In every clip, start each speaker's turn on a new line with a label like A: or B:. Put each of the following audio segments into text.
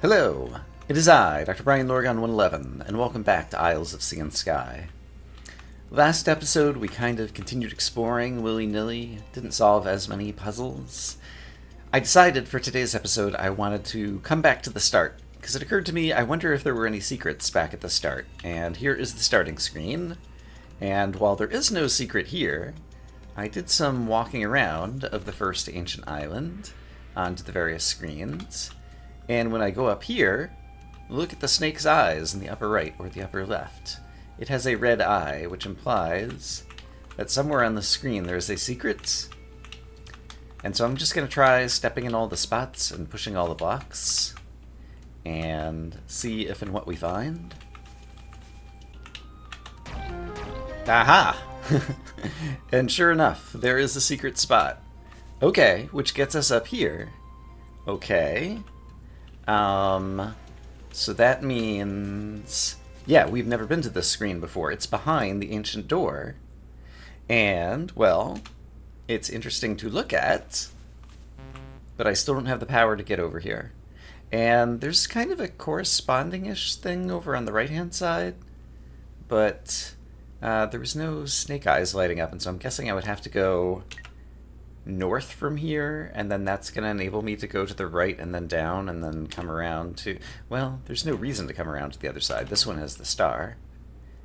A: Hello, it is I, Dr. Brian Lorgon 111, and welcome back to Isles of Sea and Sky. Last episode, we kind of continued exploring willy-nilly, didn't solve as many puzzles. I decided for today's episode I wanted to come back to the start, because it occurred to me I wonder if there were any secrets back at the start. And here is the starting screen, and while there is no secret here, I did some walking around of the first ancient island onto the various screens. And when I go up here, look at the snake's eyes in the upper right or the upper left. It has a red eye, which implies that somewhere on the screen there is a secret. And so I'm just going to try stepping in all the spots and pushing all the blocks and see if and what we find. Aha! And sure enough, there is a secret spot. Okay, which gets us up here. Okay. So that means... yeah, we've never been to this screen before. It's behind the ancient door. And, well, it's interesting to look at, but I still don't have the power to get over here. And there's kind of a corresponding-ish thing over on the right-hand side, but there was no snake eyes lighting up, and so I'm guessing I would have to go north from here, and then that's going to enable me to go to the right and then down and then come around to... well, there's no reason to come around to the other side. This one has the star.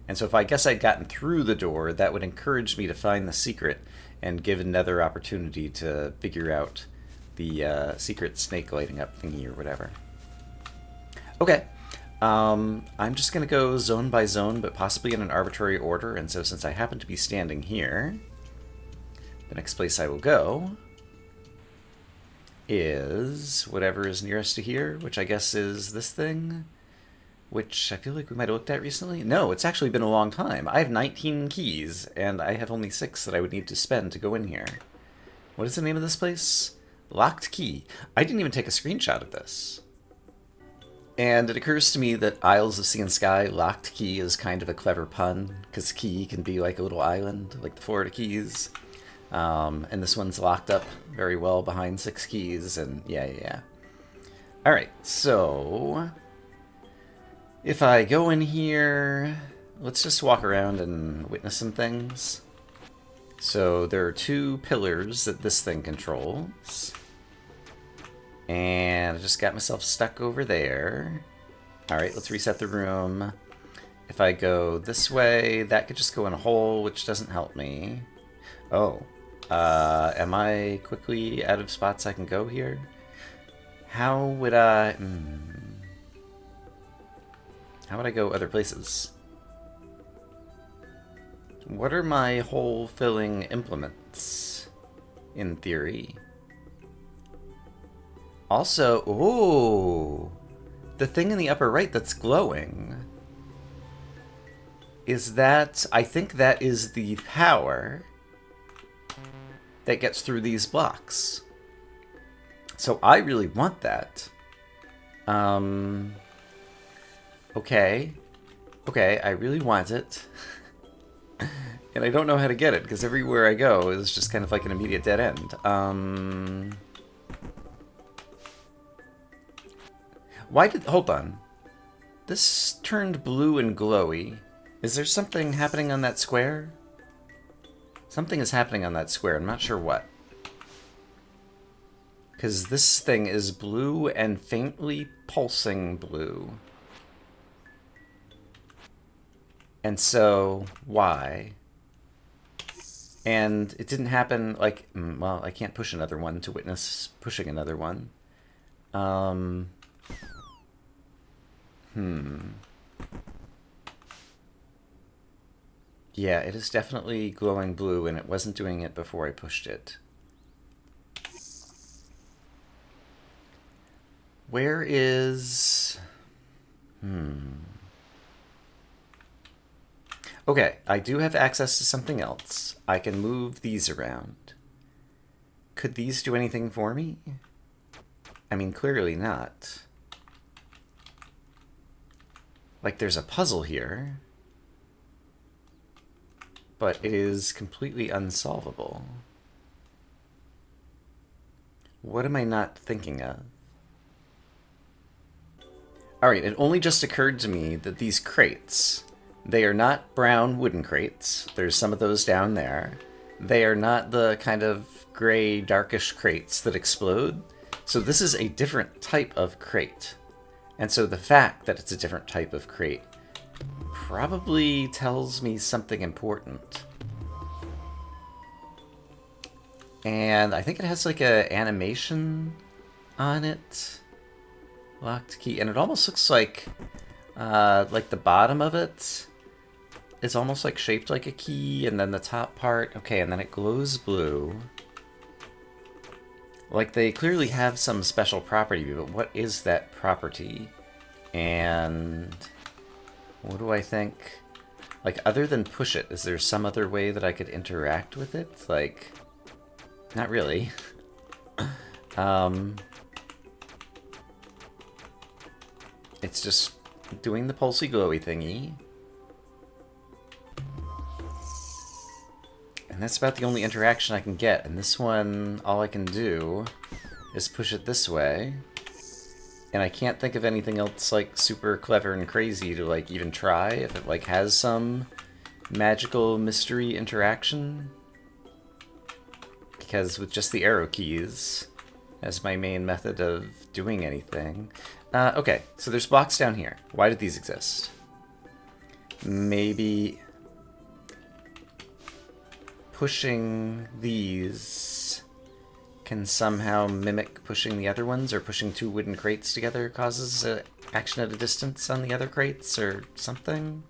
A: And so if I guess I'd gotten through the door, that would encourage me to find the secret and give another opportunity to figure out the secret snake lighting up thingy or whatever. Okay. I'm just going to go zone by zone, but possibly in an arbitrary order, and so since I happen to be standing here... the next place I will go is whatever is nearest to here, which I guess is this thing, which I feel like we might have looked at recently. No, it's actually been a long time. I have 19 keys, and I have only 6 that I would need to spend to go in here. What is the name of this place? Locked Key. I didn't even take a screenshot of this. And it occurs to me that Isles of Sea and Sky, Locked Key is kind of a clever pun, because key can be like a little island, like the Florida Keys. And this one's locked up very well behind 6 keys, and yeah. Alright, so... if I go in here... let's just walk around and witness some things. So there are 2 pillars that this thing controls. And I just got myself stuck over there. Alright, let's reset the room. If I go this way, that could just go in a hole, which doesn't help me. Oh. Am I quickly out of spots I can go here? How would I... how would I go other places? What are my hole-filling implements, in theory? Also, ooh! The thing in the upper right that's glowing. Is that... I think that is the power... that gets through these blocks. So I really want that. Okay. Okay, I really want it. And I don't know how to get it, because everywhere I go is just kind of like an immediate dead end. Why did... hold on. This turned blue and glowy. Is there something happening on that square? Something is happening on that square. I'm not sure what. Because this thing is blue and faintly pulsing blue. And so, why? And it didn't happen, like... well, I can't push another one to witness pushing another one. Yeah, it is definitely glowing blue, and it wasn't doing it before I pushed it. Where is... okay, I do have access to something else. I can move these around. Could these do anything for me? I mean, clearly not. Like, there's a puzzle here. But it is completely unsolvable. What am I not thinking of? Alright, it only just occurred to me that these crates, they are not brown wooden crates. There's some of those down there. They are not the kind of gray, darkish crates that explode. So this is a different type of crate. And so the fact that it's a different type of crate probably tells me something important. And I think it has like a animation on it. Locked key. And it almost looks like the bottom of it is almost like shaped like a key, and then the top part, okay, and then it glows blue. Like they clearly have some special property, but what is that property? And what do I think? Like, other than push it, is there some other way that I could interact with it? Like, not really. It's just doing the pulsy glowy thingy. And that's about the only interaction I can get. And this one, all I can do is push it this way. And I can't think of anything else, like, super clever and crazy to, like, even try. If it, like, has some magical mystery interaction. Because with just the arrow keys as my main method of doing anything. Okay, so there's blocks down here. Why did these exist? Maybe pushing these can somehow mimic pushing the other ones, or pushing two wooden crates together causes action at a distance on the other crates, or something?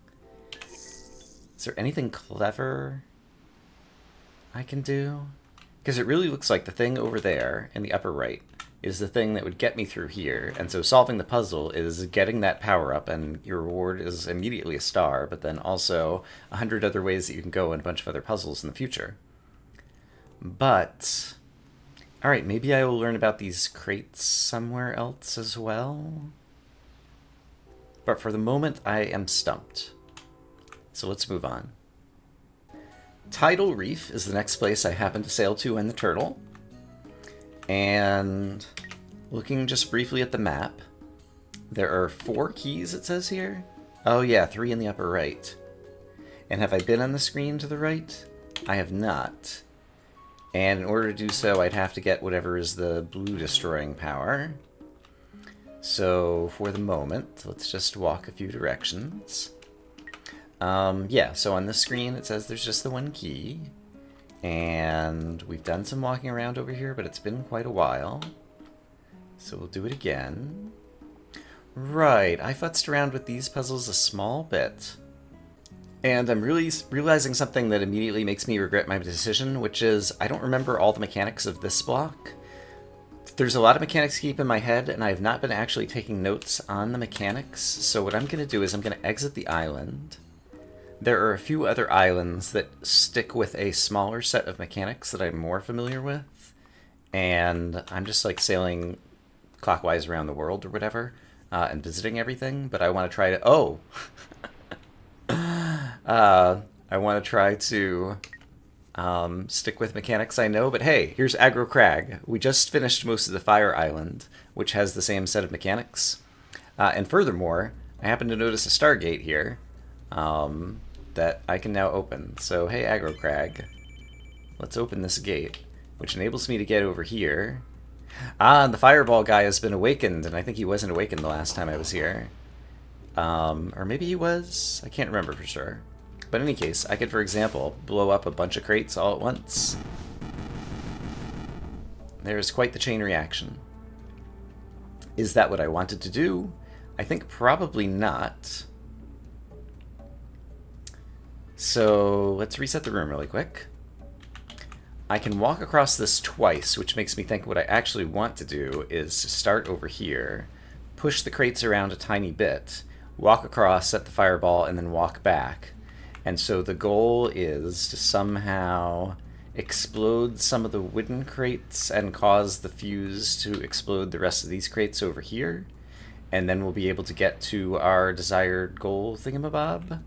A: Is there anything clever I can do? Because it really looks like the thing over there in the upper right is the thing that would get me through here, and so solving the puzzle is getting that power-up, and your reward is immediately a star, but then also 100 other ways that you can go and a bunch of other puzzles in the future. But alright, maybe I will learn about these crates somewhere else as well. But for the moment, I am stumped. So let's move on. Tidal Reef is the next place I happen to sail to in the Turtle. And looking just briefly at the map, there are 4 keys, it says here. Oh yeah, 3 in the upper right. And have I been on the screen to the right? I have not. And in order to do so, I'd have to get whatever is the blue destroying power. So for the moment, let's just walk a few directions. Yeah, so on this screen it says there's just the 1 key. And we've done some walking around over here, but it's been quite a while. So we'll do it again. Right, I futzed around with these puzzles a small bit. And I'm really realizing something that immediately makes me regret my decision, which is I don't remember all the mechanics of this block. There's a lot of mechanics to keep in my head, and I have not been actually taking notes on the mechanics. So what I'm going to do is I'm going to exit the island. There are a few other islands that stick with a smaller set of mechanics that I'm more familiar with, and I'm just like sailing clockwise around the world or whatever, and visiting everything, but I want to try to... Oh! I want to try to stick with mechanics I know, but hey, here's Aggro Crag. We just finished most of the Fire Island, which has the same set of mechanics. And furthermore, I happen to notice a Stargate here. That I can now open. So, hey, Aggro Crag, let's open this gate, which enables me to get over here. Ah, and the fireball guy has been awakened, and I think he wasn't awakened the last time I was here. Or maybe he was? I can't remember for sure. But in any case, I could, for example, blow up a bunch of crates all at once. There's quite the chain reaction. Is that what I wanted to do? I think probably not. So let's reset the room really quick. I can walk across this twice, which makes me think what I actually want to do is to start over here, push the crates around a tiny bit, walk across, set the fireball, and then walk back. And so the goal is to somehow explode some of the wooden crates and cause the fuse to explode the rest of these crates over here. And then we'll be able to get to our desired goal thingamabob.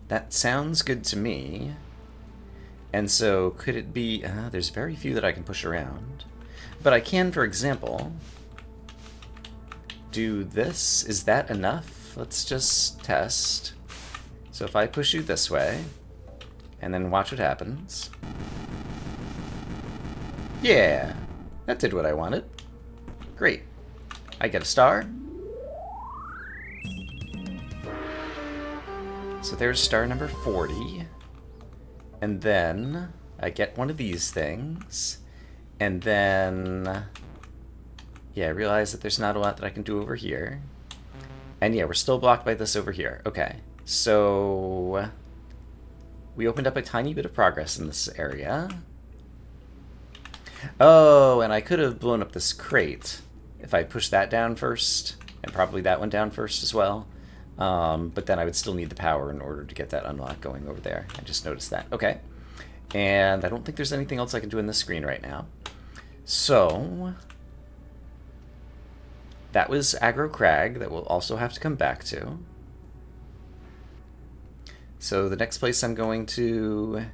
A: That sounds good to me. And so could it be... there's very few that I can push around. But I can, for example, do this. Is that enough? Let's just test. So if I push you this way, and then watch what happens. Yeah, that did what I wanted. Great. I get a star. So there's star number 40. And then I get one of these things. And then, yeah, I realize that there's not a lot that I can do over here. And yeah, we're still blocked by this over here. Okay, so we opened up a tiny bit of progress in this area. Oh, and I could have blown up this crate if I pushed that down first, and probably that one down first as well. But then I would still need the power in order to get that unlock going over there. I just noticed that. Okay. And I don't think there's anything else I can do in this screen right now. So that was Aggro Crag that we'll also have to come back to. So the next place I'm going to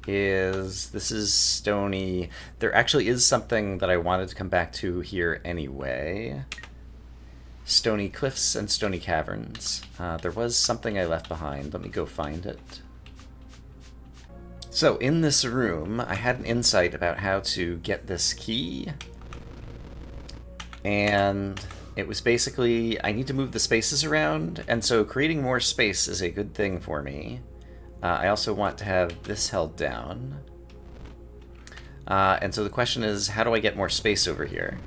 A: is, this is Stony. There actually is something that I wanted to come back to here anyway. Stony Cliffs and Stony Caverns. There was something I left behind. Let me go find it. So in this room, I had an insight about how to get this key. And it was basically, I need to move the spaces around, and so creating more space is a good thing for me. I also want to have this held down. And so the question is, how do I get more space over here?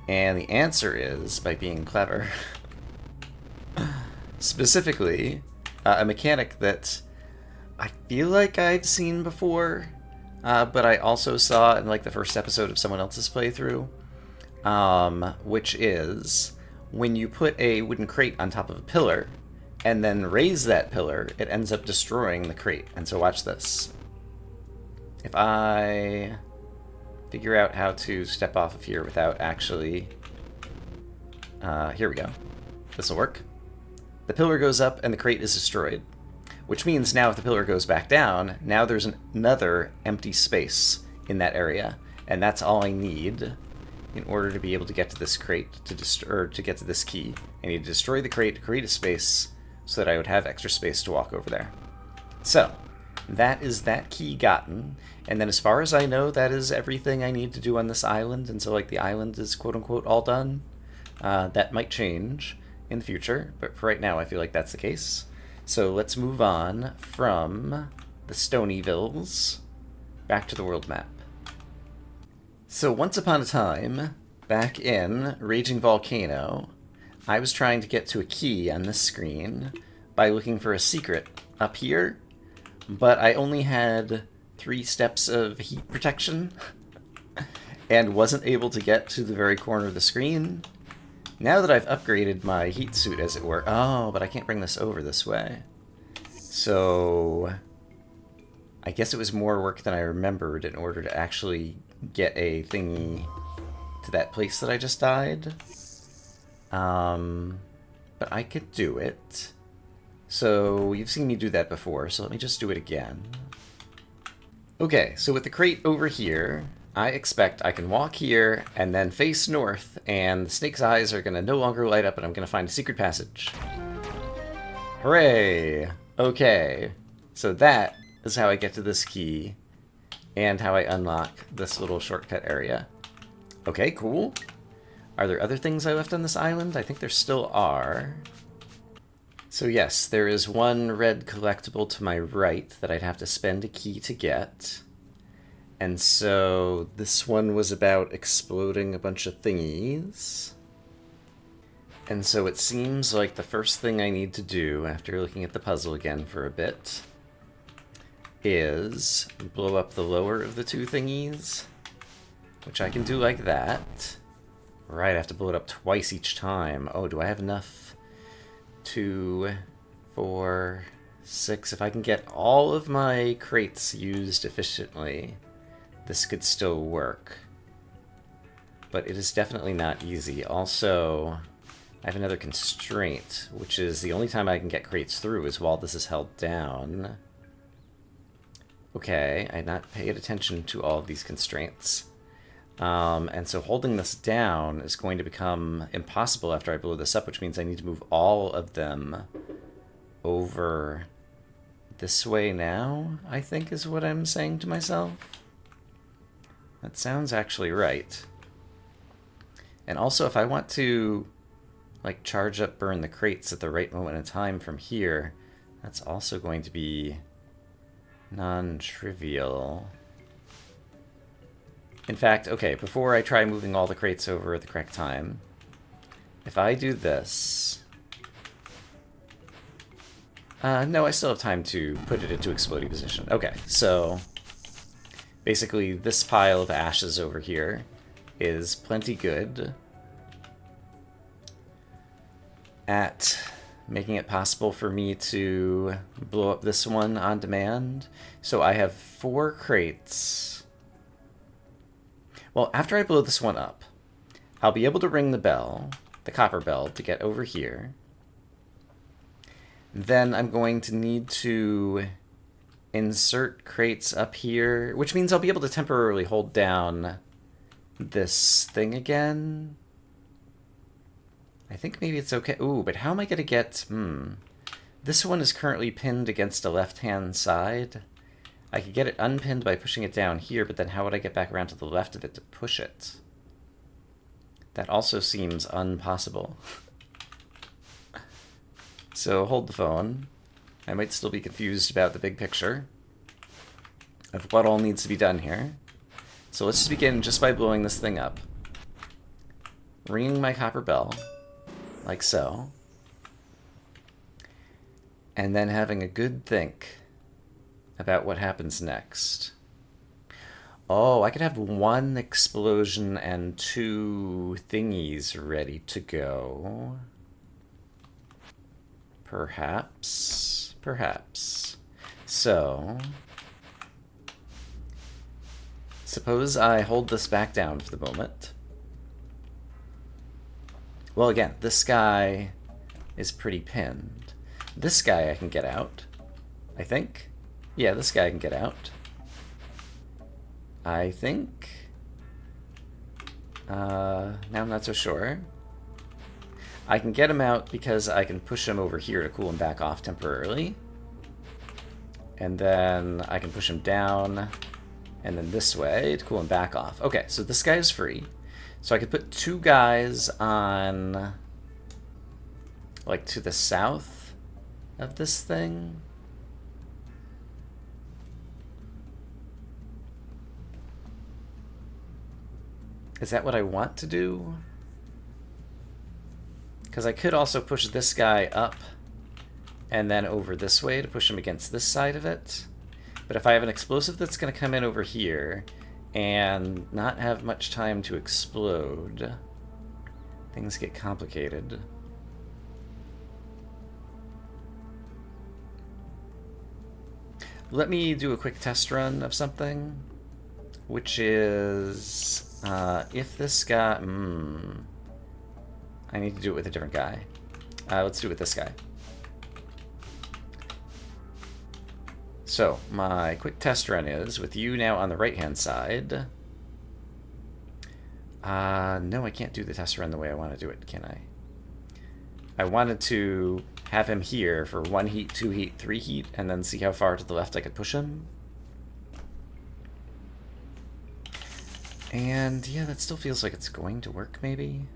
A: And the answer is by being clever. Specifically, a mechanic that I feel like I've seen before, but I also saw in like the first episode of someone else's playthrough, which is when you put a wooden crate on top of a pillar and then raise that pillar, it ends up destroying the crate. And so watch this. If I figure out how to step off of here without actually... here we go. This'll work. The pillar goes up and the crate is destroyed. Which means now if the pillar goes back down, now there's another empty space in that area. And that's all I need in order to be able to get to this crate, to get to this key. I need to destroy the crate to create a space so that I would have extra space to walk over there. So, that is that key gotten. And then as far as I know, that is everything I need to do on this island. And so like the island is quote-unquote all done. That might change in the future, but for right now I feel like that's the case. So let's move on from the Stonyvilles back to the world map. So once upon a time, back in Raging Volcano, I was trying to get to a key on this screen by looking for a secret up here, but I only had 3 steps of heat protection and wasn't able to get to the very corner of the screen. Now that I've upgraded my heat suit, as it were... Oh, but I can't bring this over this way. So I guess it was more work than I remembered in order to actually get a thingy to that place that I just died. But I could do it. So you've seen me do that before, so let me just do it again. Okay, so with the crate over here, I expect I can walk here and then face north, and the snake's eyes are going to no longer light up, and I'm going to find a secret passage. Hooray! Okay, so that is how I get to this key, and how I unlock this little shortcut area. Okay, cool. Are there other things I left on this island? I think there still are. So yes, there is one red collectible to my right that I'd have to spend a key to get. And so this one was about exploding a bunch of thingies. And so it seems like the first thing I need to do, after looking at the puzzle again for a bit, is blow up the lower of the 2 thingies, which I can do like that. Right, I have to blow it up twice each time. Oh, do I have enough? 2, 4, 6. If I can get all of my crates used efficiently, this could still work. But it is definitely not easy. Also, I have another constraint, which is the only time I can get crates through is while this is held down. Okay, I had not paid attention to all of these constraints. And so holding this down is going to become impossible after I blow this up, which means I need to move all of them over this way now, I think is what I'm saying to myself. That sounds actually right. And also, if I want to, like, charge up, burn the crates at the right moment in time from here, that's also going to be non-trivial. In fact, okay, before I try moving all the crates over at the correct time, if I do this... no, I still have time to put it into exploding position. Okay, so basically this pile of ashes over here is plenty good at making it possible for me to blow up this one on demand. So I have 4 crates. Well, after I blow this one up, I'll be able to ring the bell, the copper bell, to get over here. Then I'm going to need to insert crates up here, which means I'll be able to temporarily hold down this thing again. I think maybe it's okay. Ooh, but how am I going to get... This one is currently pinned against the left-hand side. I could get it unpinned by pushing it down here, but then how would I get back around to the left of it to push it? That also seems impossible. So hold the phone. I might still be confused about the big picture of what all needs to be done here. So let's just begin just by blowing this thing up. Ringing my copper bell, like so. And then having a good think about what happens next. Oh, I could have 1 explosion and 2 thingies ready to go. Perhaps. Perhaps. So, suppose I hold this back down for the moment. Well, again, this guy is pretty pinned. This guy I can get out, I think. Yeah, this guy can get out. I think. Now I'm not so sure. I can get him out because I can push him over here to cool him back off temporarily. And then I can push him down, and then this way to cool him back off. Okay, so this guy is free. So I could put 2 guys on, like, to the south of this thing. Is that what I want to do? Because I could also push this guy up and then over this way to push him against this side of it. But if I have an explosive that's going to come in over here and not have much time to explode, things get complicated. Let me do a quick test run of something, which is if this guy... I need to do it with a different guy. Let's do it with this guy. So, my quick test run is, with you now on the right-hand side... no, I can't do the test run the way I want to do it, can I? I wanted to have him here for 1 heat, 2 heat, 3 heat, and then see how far to the left I could push him. And, yeah, that still feels like it's going to work, maybe?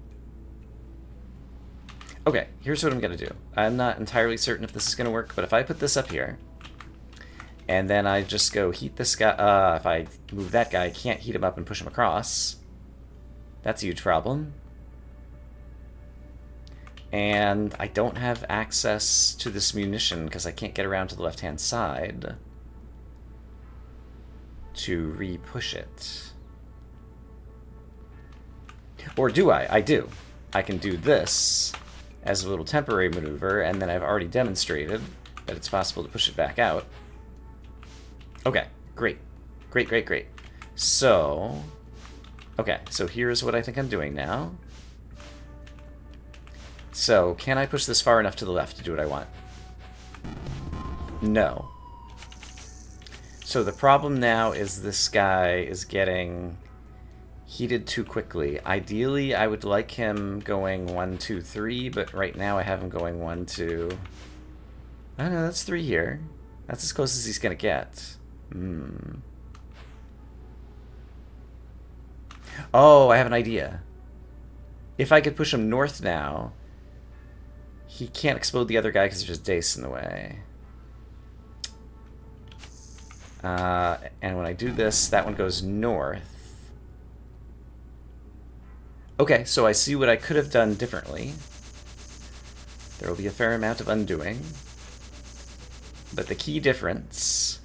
A: Okay, here's what I'm going to do. I'm not entirely certain if this is going to work, but if I put this up here, and then I just go heat this guy... if I move that guy, I can't heat him up and push him across. That's a huge problem. And I don't have access to this munition because I can't get around to the left-hand side to re-push it. Or do I? I do. I can do this as a little temporary maneuver, and then I've already demonstrated that it's possible to push it back out. Okay, great. Great, great, great. So, okay, so here's what I think I'm doing now. So, can I push this far enough to the left to do what I want? No. So the problem now is this guy is getting heated too quickly. Ideally, I would like him going 1, 2, 3, but right now I have him going 1, 2. Oh no, that's 3 here. That's as close as he's gonna get. Oh, I have an idea. If I could push him north now, he can't explode the other guy because there's Dace in the way. And when I do this, that one goes north. Okay, so I see what I could have done differently. There will be a fair amount of undoing. But the key difference,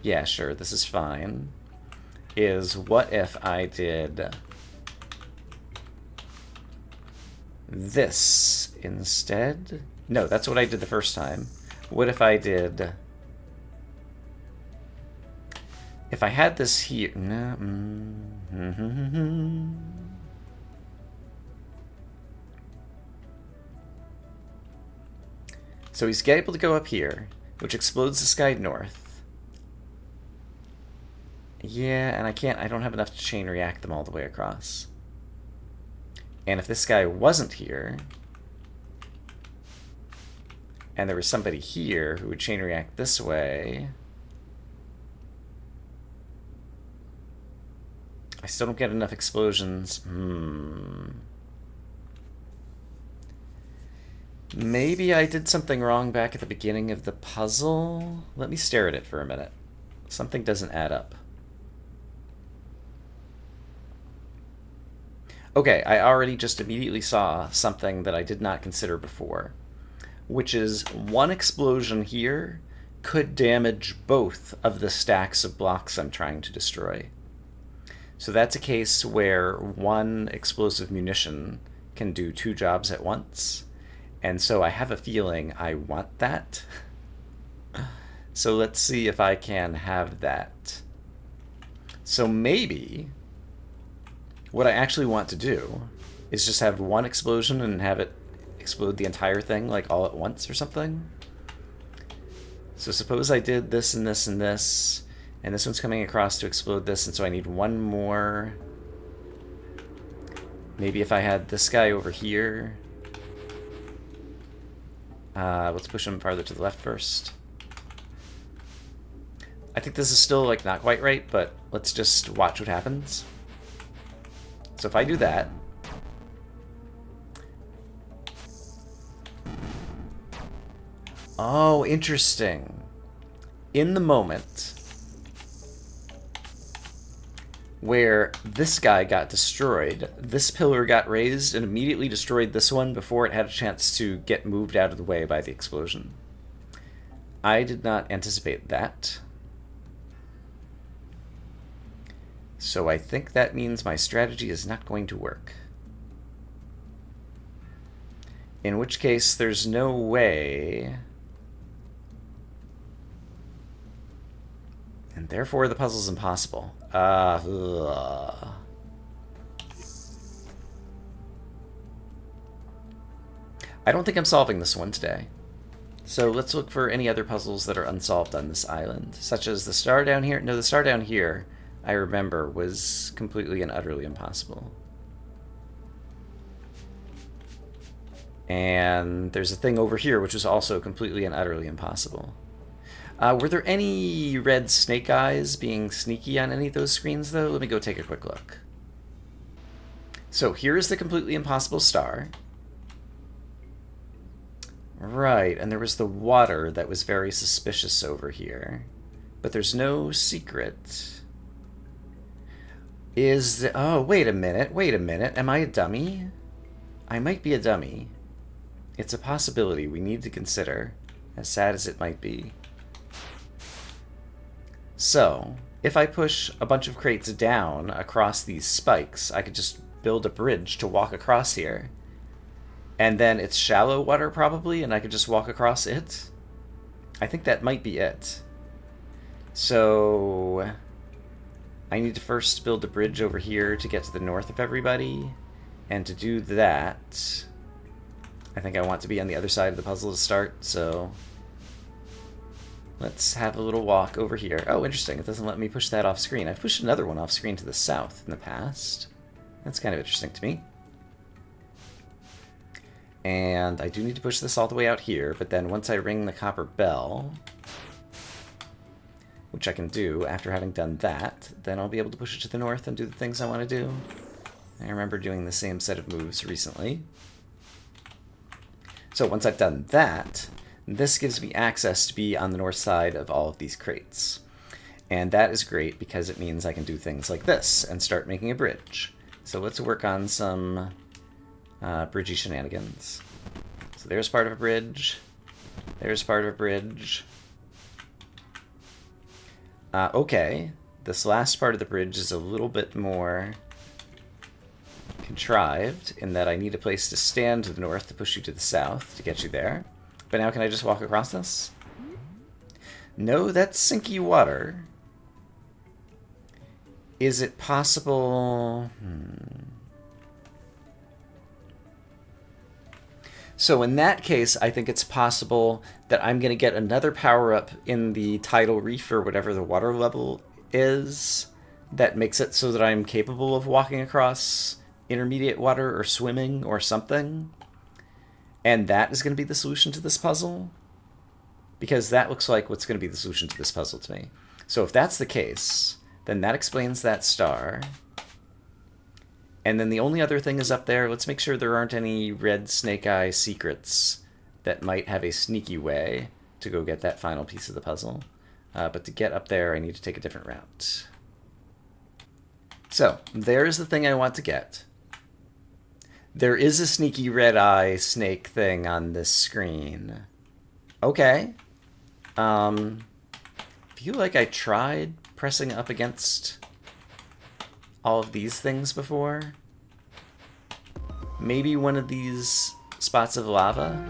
A: yeah, sure, this is fine, is what if I did this instead? No, that's what I did the first time. What if I did... If I had this here... No, So he's able to go up here, which explodes this guy north. Yeah, and I don't have enough to chain react them all the way across. And if this guy wasn't here, and there was somebody here who would chain react this way, I still don't get enough explosions. Maybe I did something wrong back at the beginning of the puzzle. Let me stare at it for a minute. Something doesn't add up. Okay, I already just immediately saw something that I did not consider before, which is one explosion here could damage both of the stacks of blocks I'm trying to destroy. So that's a case where one explosive munition can do 2 jobs at once. And so I have a feeling I want that. So let's see if I can have that. So maybe what I actually want to do is just have one explosion and have it explode the entire thing, like all at once or something. So suppose I did this and this and this, and this one's coming across to explode this, and so I need one more. Maybe if I had this guy over here. Let's push him farther to the left first. I think this is still like not quite right, but let's just watch what happens. So if I do that, oh, interesting. In the moment where this guy got destroyed, this pillar got raised and immediately destroyed this one before it had a chance to get moved out of the way by the explosion. I did not anticipate that. So I think that means my strategy is not going to work. In which case, there's no way... And therefore, the puzzle's impossible. I don't think I'm solving this one today. So let's look for any other puzzles that are unsolved on this island, such as the star down here. No, the star down here, I remember, was completely and utterly impossible. And there's a thing over here which was also completely and utterly impossible. Were there any red snake eyes being sneaky on any of those screens, though? Let me go take a quick look. So here is the completely impossible star. Right, and there was the water that was very suspicious over here. But there's no secret. Oh, wait a minute, Am I a dummy? I might be a dummy. It's a possibility we need to consider, as sad as it might be. So, if I push a bunch of crates down across these spikes, I could just build a bridge to walk across here. And then it's shallow water, probably, and I could just walk across it. I think that might be it. So, I need to first build a bridge over here to get to the north of everybody. And to do that, I think I want to be on the other side of the puzzle to start, so... Let's have a little walk over here. Oh, interesting. It doesn't let me push that off screen. I've pushed another one off screen to the south in the past. That's kind of interesting to me. And I do need to push this all the way out here, but then once I ring the copper bell, which I can do after having done that, then I'll be able to push it to the north and do the things I want to do. I remember doing the same set of moves recently. So once I've done that, this gives me access to be on the north side of all of these crates. And that is great because it means I can do things like this and start making a bridge. So let's work on some bridgey shenanigans. So there's part of a bridge. There's part of a bridge. Okay, this last part of the bridge is a little bit more contrived in that I need a place to stand to the north to push you to the south to get you there. But now can I just walk across this? No, that's sinky water. Is it possible? So in that case, I think it's possible that I'm going to get another power-up in the tidal reef or whatever the water level is that makes it so that I'm capable of walking across intermediate water or swimming or something. And that is going to be the solution to this puzzle. Because that looks like what's going to be the solution to this puzzle to me. So if that's the case, then that explains that star. And then the only other thing is up there. Let's make sure there aren't any red snake eye secrets that might have a sneaky way to go get that final piece of the puzzle. But to get up there, I need to take a different route. So, there's the thing I want to get. There is a sneaky red eye snake thing on this screen. Okay. Feel like I tried pressing up against all of these things before. Maybe one of these spots of lava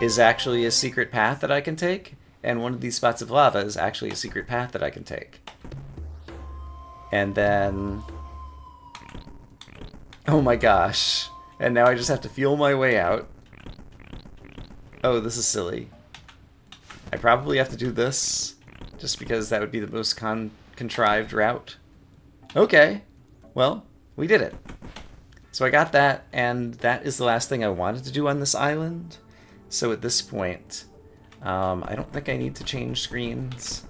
A: is actually a secret path that I can take, and one of these spots of lava is actually a secret path that I can take. And then... oh my gosh. And now I just have to feel my way out. Oh, this is silly. I probably have to do this, just because that would be the most contrived route. Okay. Well, we did it. So I got that, and that is the last thing I wanted to do on this island. So at this point, I don't think I need to change screens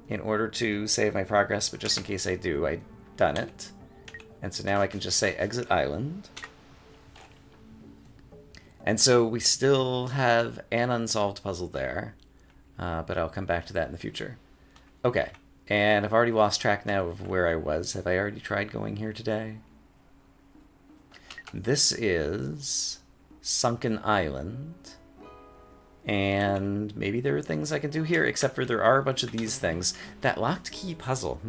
A: in order to save my progress, but just in case I do, I've done it. And so now I can just say exit island. And so we still have an unsolved puzzle there, but I'll come back to that in the future. Okay, and I've already lost track now of where I was. Have I already tried going here today? This is Sunken Island, and maybe there are things I can do here, except for there are a bunch of these things. That locked key puzzle,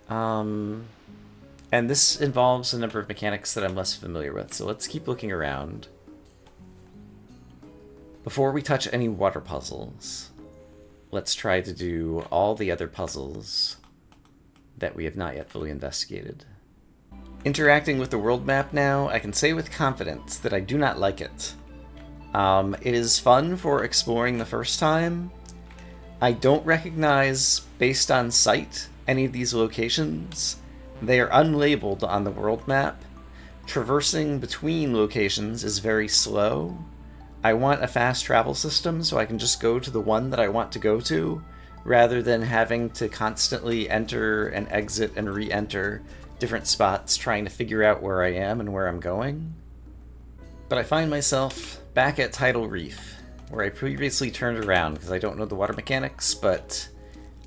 A: And this involves a number of mechanics that I'm less familiar with, so let's keep looking around. Before we touch any water puzzles, let's try to do all the other puzzles that we have not yet fully investigated. Interacting with the world map now, I can say with confidence that I do not like it. It is fun for exploring the first time. I don't recognize, based on sight, any of these locations. They are unlabeled on the world map. Traversing between locations is very slow. I want a fast travel system so I can just go to the one that I want to go to, rather than having to constantly enter and exit and re-enter different spots trying to figure out where I am and where I'm going. But I find myself back at Tidal Reef, where I previously turned around because I don't know the water mechanics, but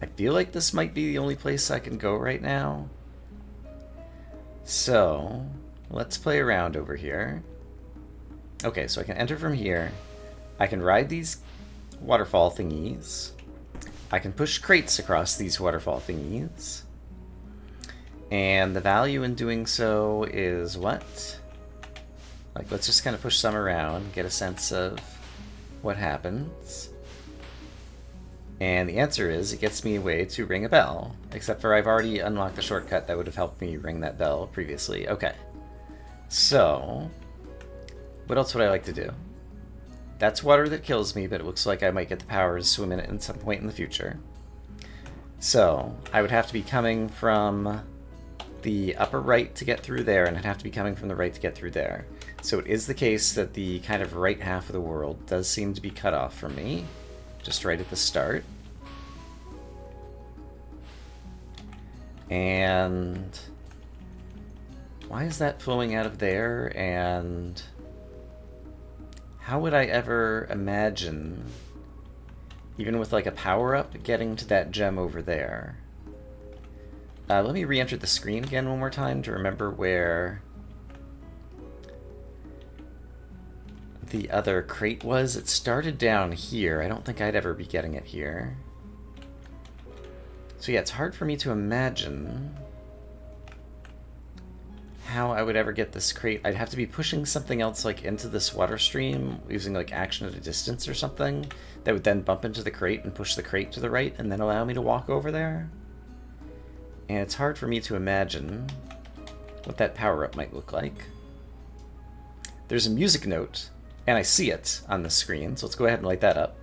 A: I feel like this might be the only place I can go right now. So, let's play around over here. Okay, so I can enter from here. I can ride these waterfall thingies. I can push crates across these waterfall thingies. And the value in doing so is what? Like, let's just kind of push some around, get a sense of what happens. And the answer is, it gets me a way to ring a bell. Except for I've already unlocked the shortcut that would have helped me ring that bell previously. Okay. So, what else would I like to do? That's water that kills me, but it looks like I might get the power to swim in it at some point in the future. So, I would have to be coming from the upper right to get through there, and I'd have to be coming from the right to get through there. So it is the case that the kind of right half of the world does seem to be cut off from me, just right at the start. And why is that flowing out of there? And how would I ever imagine, even with like a power-up, getting to that gem over there? Let me re-enter the screen again one more time to remember where the other crate was. It started down here. I don't think I'd ever be getting it here. So yeah, it's hard for me to imagine how I would ever get this crate. I'd have to be pushing something else like into this water stream using like action at a distance or something that would then bump into the crate and push the crate to the right and then allow me to walk over there. And it's hard for me to imagine what that power-up might look like. There's a music note, and I see it on the screen, so let's go ahead and light that up.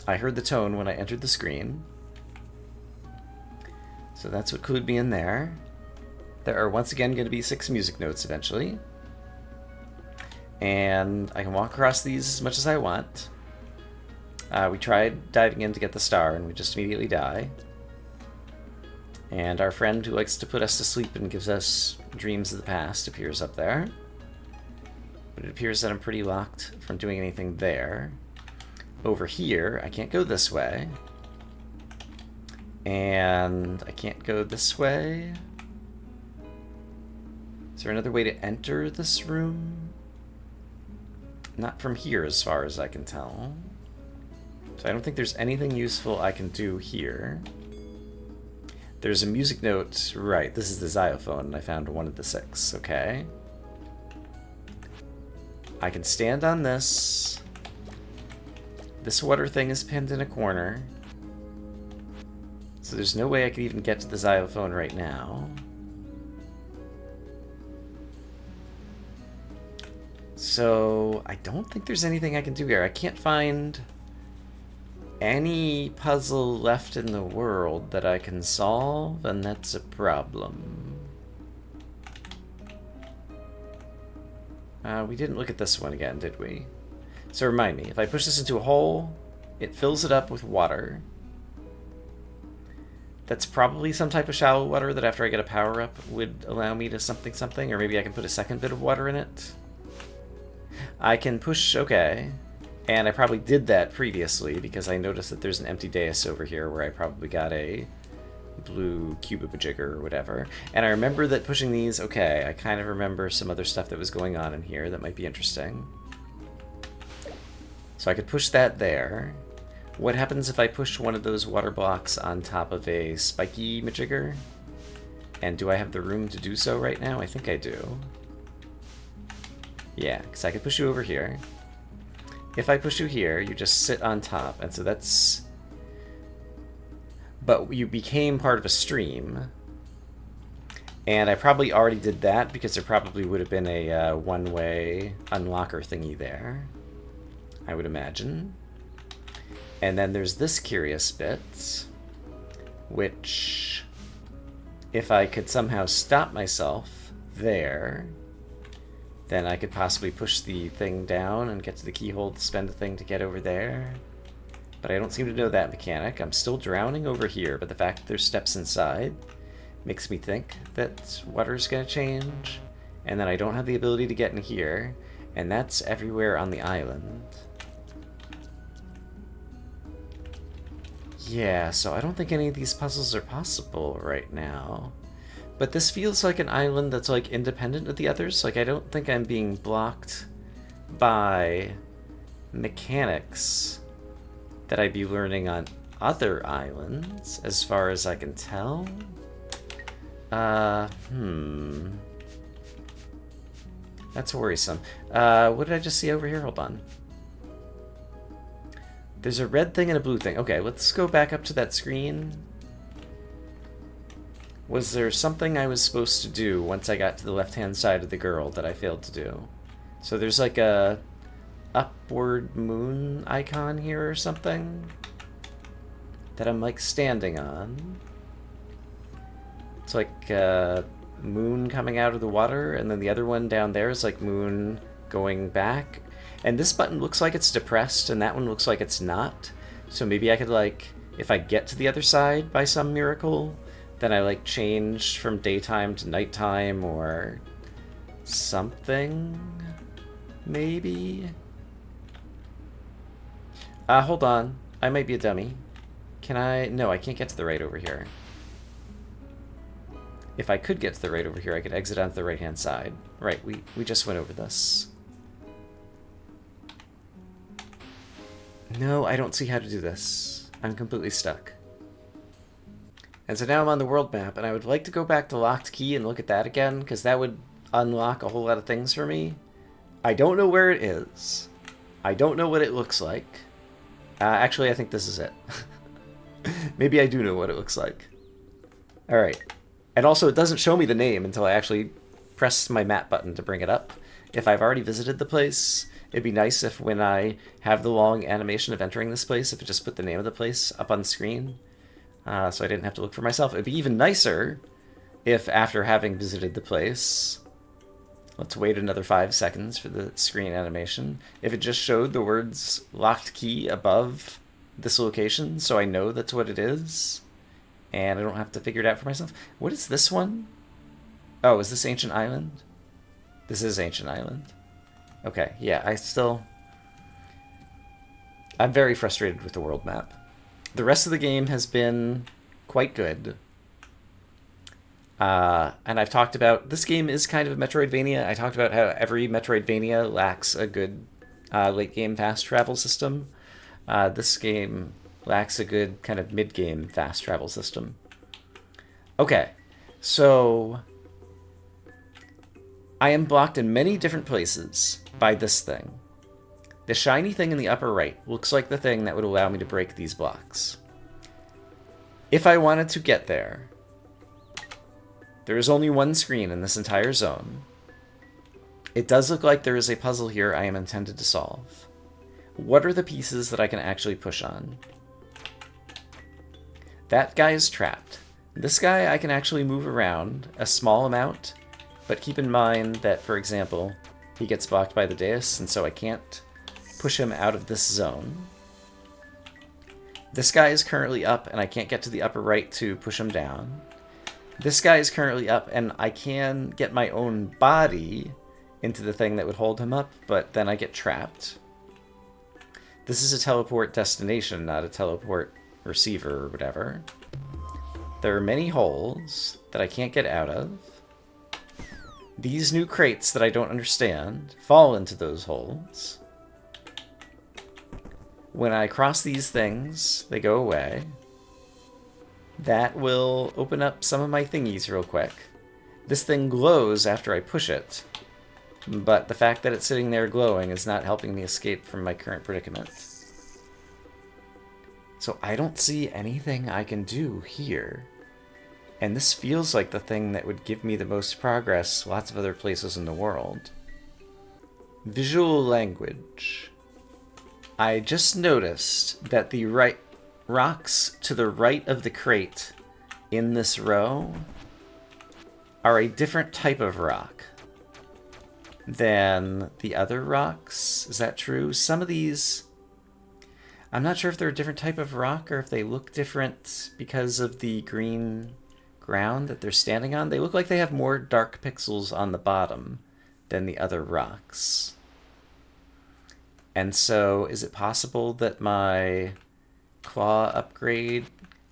A: I heard the tone when I entered the screen. So that's what clued me in there. There are once again going to be 6 music notes eventually. And I can walk across these as much as I want. We tried diving in to get the star, and we just immediately die. And our friend who likes to put us to sleep and gives us dreams of the past appears up there. But it appears that I'm pretty locked from doing anything there. Over here, I can't go this way. And I can't go this way. Is there another way to enter this room? Not from here, as far as I can tell. So I don't think there's anything useful I can do here. There's a music note. Right, this is the xylophone, and I found one of the 6. Okay. I can stand on this. This water thing is pinned in a corner. So there's no way I could even get to the xylophone right now. So I don't think there's anything I can do here. I can't find any puzzle left in the world that I can solve, and that's a problem. We didn't look at this one again, did we? So remind me, if I push this into a hole, it fills it up with water. That's probably some type of shallow water that after I get a power-up would allow me to something, or maybe I can put a second bit of water in it. I can push, okay. And I probably did that previously because I noticed that there's an empty dais over here where I probably got a blue cubabajigger or whatever. And I remember that pushing these, okay, I kind of remember some other stuff that was going on in here that might be interesting. So I could push that there. What happens if I push one of those water blocks on top of a spiky majigger? And do I have the room to do so right now? I think I do. Yeah, because I could push you over here. If I push you here, you just sit on top, and so that's... But you became part of a stream, and I probably already did that because there probably would have been a one-way unlocker thingy there, I would imagine. And then there's this curious bit, which, if I could somehow stop myself there, then I could possibly push the thing down and get to the keyhole to spend the thing to get over there. But I don't seem to know that mechanic. I'm still drowning over here, but the fact that there's steps inside makes me think that water's gonna change, and then I don't have the ability to get in here, and that's everywhere on the island. Yeah, so I don't think any of these puzzles are possible right now. But this feels like an island that's like independent of the others. Like I don't think I'm being blocked by mechanics that I'd be learning on other islands, as far as I can tell. That's worrisome. What did I just see over here? Hold on. There's a red thing and a blue thing. Okay, let's go back up to that screen. Was there something I was supposed to do once I got to the left-hand side of the girl that I failed to do? So there's like a upward moon icon here or something that I'm like standing on. It's like moon coming out of the water, and then the other one down there is like moon going back. And this button looks like it's depressed, and that one looks like it's not. So maybe I could, like, if I get to the other side by some miracle, then I, like, change from daytime to nighttime or something, maybe? Hold on. I might be a dummy. Can I? No, I can't get to the right over here. If I could get to the right over here, I could exit onto the right-hand side. Right, we just went over this. No, I don't see how to do this. I'm completely stuck. And so now I'm on the world map, and I would like to go back to Locked Key and look at that again, because that would unlock a whole lot of things for me. I don't know where it is. I don't know what it looks like. Actually, I think this is it. Maybe I do know what it looks like. Alright. And also, it doesn't show me the name until I actually press my map button to bring it up. If I've already visited the place, it'd be nice if when I have the long animation of entering this place, if it just put the name of the place up on the screen, so I didn't have to look for myself. It'd be even nicer if after having visited the place, let's wait another 5 seconds for the screen animation, if it just showed the words Locked Key above this location, so I know that's what it is, and I don't have to figure it out for myself. What is this one? Oh, is this Ancient Island? This is Ancient Island. Okay, yeah, I'm very frustrated with the world map. The rest of the game has been quite good. And I've talked about, this game is kind of a Metroidvania. I talked about how every Metroidvania lacks a good late game fast travel system. This game lacks a good kind of mid-game fast travel system. Okay, so I am blocked in many different places by this thing. The shiny thing in the upper right looks like the thing that would allow me to break these blocks. If I wanted to get there, there is only one screen in this entire zone. It does look like there is a puzzle here I am intended to solve. What are the pieces that I can actually push on? That guy is trapped. This guy I can actually move around a small amount, but keep in mind that, for example, he gets blocked by the dais, and so I can't push him out of this zone. This guy is currently up, and I can't get to the upper right to push him down. This guy is currently up, and I can get my own body into the thing that would hold him up, but then I get trapped. This is a teleport destination, not a teleport receiver or whatever. There are many holes that I can't get out of. These new crates that I don't understand fall into those holes. When I cross these things, they go away. That will open up some of my thingies real quick. This thing glows after I push it, but the fact that it's sitting there glowing is not helping me escape from my current predicament. So I don't see anything I can do here. And this feels like the thing that would give me the most progress lots of other places in the world. Visual language. I just noticed that the rocks to the right of the crate in this row are a different type of rock than the other rocks. Is that true? Some of these, I'm not sure if they're a different type of rock or if they look different because of the green ground that they're standing on. They look like they have more dark pixels on the bottom than the other rocks. And so, is it possible that my claw upgrade,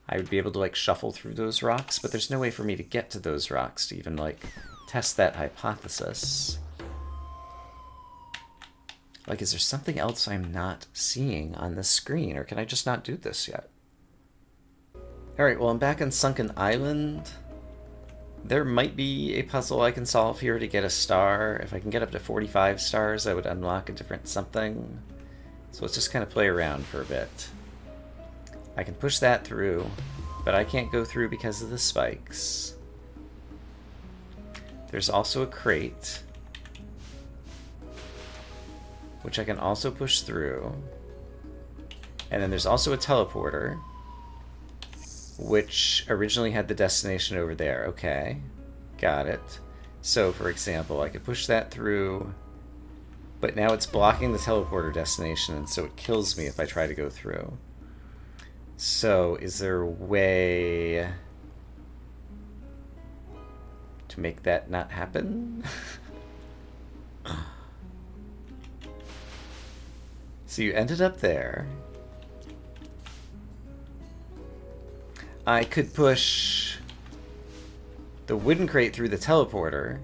A: I would be able to, like, shuffle through those rocks? But there's no way for me to get to those rocks to even, like, test that hypothesis. Like, is there something else I'm not seeing on this screen? Or can I just not do this yet? Alright, well, I'm back on Sunken Island. There might be a puzzle I can solve here to get a star. If I can get up to 45 stars, I would unlock a different something. So let's just kind of play around for a bit. I can push that through, but I can't go through because of the spikes. There's also a crate which I can also push through. And then there's also a teleporter, which originally had the destination over there. Okay, got it. So, for example, I could push that through, but now it's blocking the teleporter destination, and so it kills me if I try to go through. So, is there a way to make that not happen? So you ended up there. I could push the wooden crate through the teleporter.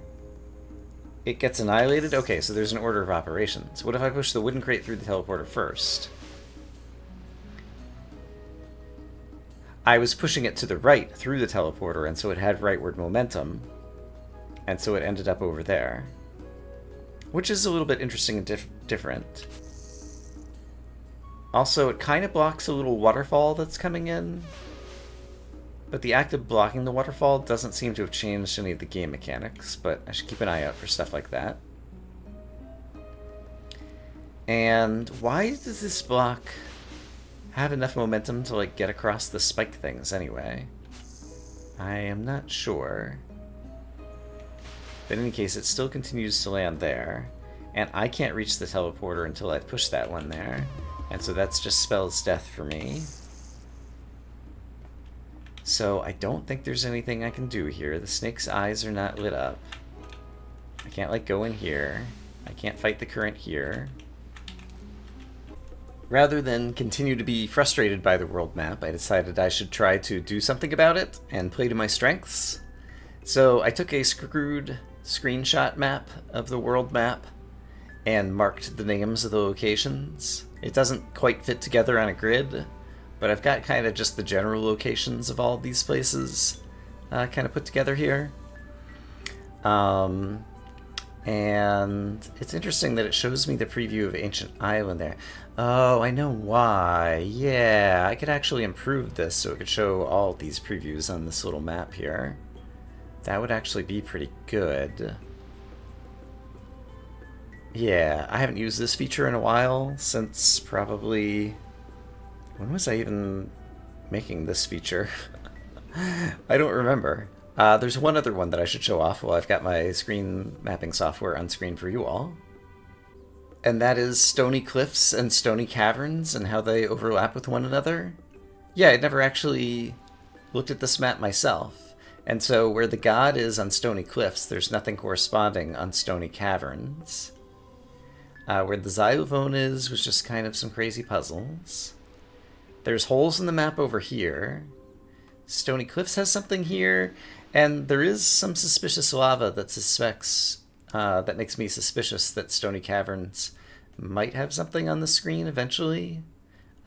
A: It gets annihilated? Okay, so there's an order of operations. What if I push the wooden crate through the teleporter first? I was pushing it to the right through the teleporter, and so it had rightward momentum. And so it ended up over there. Which is a little bit interesting and different. Also, it kind of blocks a little waterfall that's coming in. But the act of blocking the waterfall doesn't seem to have changed any of the game mechanics, but I should keep an eye out for stuff like that. And why does this block have enough momentum to, like, get across the spike things anyway? I am not sure. But in any case, it still continues to land there. And I can't reach the teleporter until I've pushed that one there. And so that's just spells death for me. So I don't think there's anything I can do here. The snake's eyes are not lit up. I can't, like, go in here. I can't fight the current here. Rather than continue to be frustrated by the world map, I decided I should try to do something about it and play to my strengths. So I took a screwed screenshot map of the world map and marked the names of the locations. It doesn't quite fit together on a grid, but I've got kind of just the general locations of all of these places kind of put together here. And it's interesting that it shows me the preview of Ancient Island there. Oh, I know why. Yeah, I could actually improve this so it could show all these previews on this little map here. That would actually be pretty good. Yeah, I haven't used this feature in a while, since probably... When was I even making this feature? I don't remember. There's one other one that I should show off while I've got my screen mapping software on screen for you all. And that is stony cliffs and stony caverns and how they overlap with one another. Yeah, I'd never actually looked at this map myself. And so where the god is on stony cliffs, there's nothing corresponding on stony caverns. Where the xylophone is was just kind of some crazy puzzles. There's holes in the map over here. Stony Cliffs has something here, and there is some suspicious lava that makes me suspicious that Stony Caverns might have something on the screen eventually.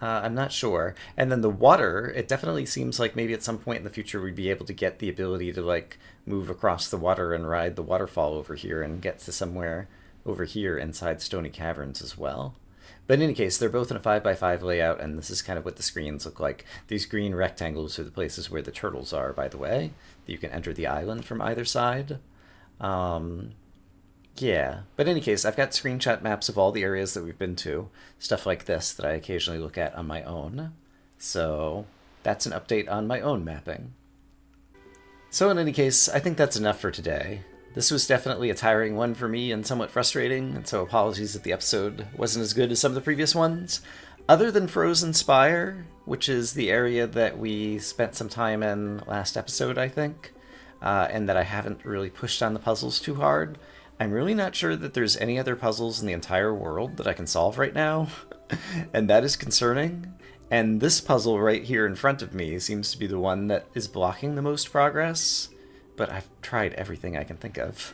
A: I'm not sure. And then the water, it definitely seems like maybe at some point in the future we'd be able to get the ability to, like, move across the water and ride the waterfall over here and get to somewhere over here inside Stony Caverns as well. But in any case, they're both in a 5x5 layout, and this is kind of what the screens look like. These green rectangles are the places where the turtles are, by the way. You can enter the island from either side. Yeah, but in any case, I've got screenshot maps of all the areas that we've been to. Stuff like this that I occasionally look at on my own. So that's an update on my own mapping. So in any case, I think that's enough for today. This was definitely a tiring one for me and somewhat frustrating, and so apologies that the episode wasn't as good as some of the previous ones. Other than Frozen Spire, which is the area that we spent some time in last episode, I think, and that I haven't really pushed on the puzzles too hard, I'm really not sure that there's any other puzzles in the entire world that I can solve right now, and that is concerning. And this puzzle right here in front of me seems to be the one that is blocking the most progress. But I've tried everything I can think of.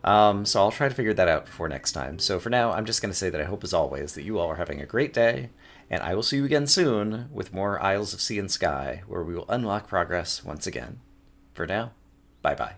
A: So I'll try to figure that out before next time. So for now, I'm just going to say that I hope, as always, that you all are having a great day, and I will see you again soon with more Isles of Sea and Sky, where we will unlock progress once again. For now, bye-bye.